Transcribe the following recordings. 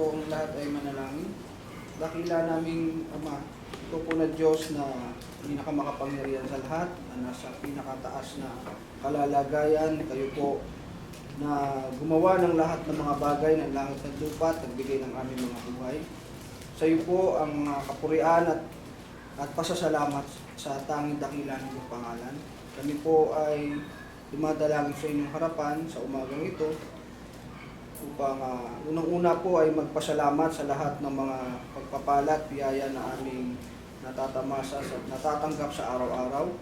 pong lahat ay manalangin. Dakila naming Ama, ito po na Diyos na pinakamakapangyarihan sa lahat, na nasa pinakataas na kalalagayan. Kayo po na gumawa ng lahat ng mga bagay ng langit at lupa at nagbigay ng aming mga buhay. Sa iyo po ang kapurian at pasasalamat sa tanging dakila ng iyong pangalan. Kami po ay dumadalangin sa inyong harapan sa umagang ito upang unang-una po ay magpasalamat sa lahat ng mga pagpapala at biyaya na aming natatanggap sa araw-araw.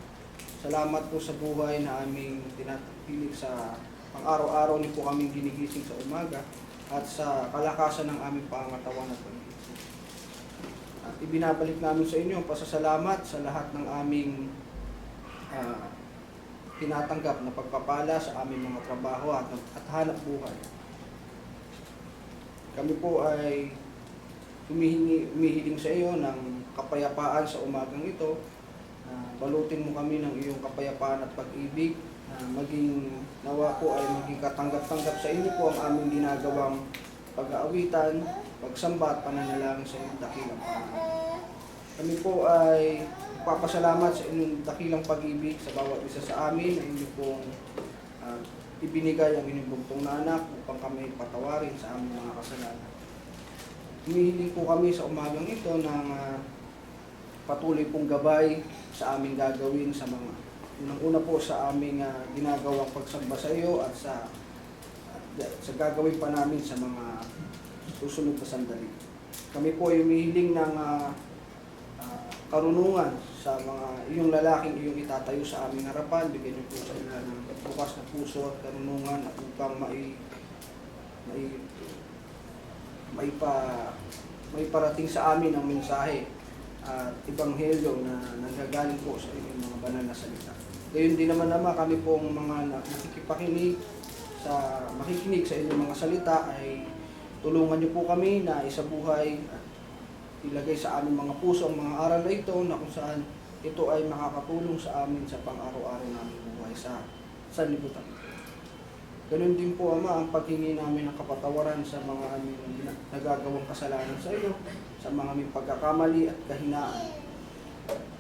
Salamat po sa buhay na aming tinatapili sa pang-araw-araw niyo po kaming ginigising sa umaga at sa kalakasan ng aming pangangatawan at pag-iisip. At ibinabalik namin sa inyo ang pasasalamat sa lahat ng aming tinatanggap na pagpapala sa aming mga trabaho at hanap buhay. Kami po ay humihiling sa iyo ng kapayapaan sa umagang ito. Balutin mo kami ng iyong kapayapaan at pag-ibig. Maging nawa po ay maging katanggap-tanggap sa inyo po ang aming ginagawang pag-aawitan, pagsamba at pananalangin sa inyong dakilang pangalan. Kami po ay papasalamat sa inyong dakilang pag-ibig sa bawat isa sa amin na inyo pong ibinigay ang inyong bugtong na anak upang kami patawarin sa aming mga kasalanan. Humihiling po kami sa umagang ito ng patuloy pong gabay sa aming gagawin sa mga unang-una po sa aming ginagawang pagsamba sa iyo at sa gagawin pa namin sa mga susunod na sandali. Kami po ay humihiling ng karunungan sa mga iyong lalaking iyong itatayo sa aming harapan. Bigyan niyo po sa ila ng bukas na puso at karunungan upang maiparating sa amin ang mensahe at ebanghelyo na nanggagaling po sa inyong mga banal na salita. Gayon din naman kami pong mga makikinig sa inyong mga salita ay tulungan niyo po kami na isabuhay at ilagay sa aming mga puso ang mga aral na ito na kung saan ito ay makakatulong sa amin sa pang-araw-araw naming buhay sa sanlibutan. Ganun din po, Ama, ang paghingi namin ng kapatawaran sa mga aming nagagawang kasalanan sa iyo, sa mga aming pagkakamali at kahinaan.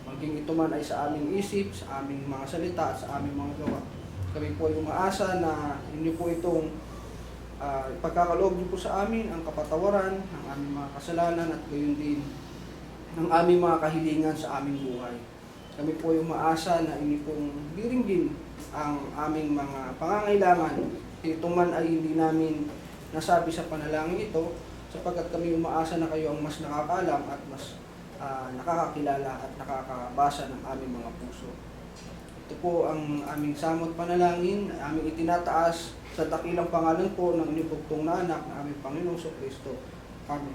Maging ito man ay sa aming isip, sa aming mga salita at sa aming mga gawa. Kami po ay umaasa na inyo po itong pagkakaloob niyo po sa amin ang kapatawaran ng aming mga kasalanan at gayon din ng aming mga kahilingan sa aming buhay. Kami po ay umaasa na inyo pong diringgin ang aming mga pangangailangan. Ito man ay hindi namin nasabi sa panalangin ito sapagkat kami umaasa na kayo ang mas nakakaalam at mas nakakakilala at nakakabasa ng aming mga puso. Ito po ang aming samot panalangin, aming itinataas sa dakilang pangalan po ng inibugtong na anak na aming Panginoong Kristo. Amen.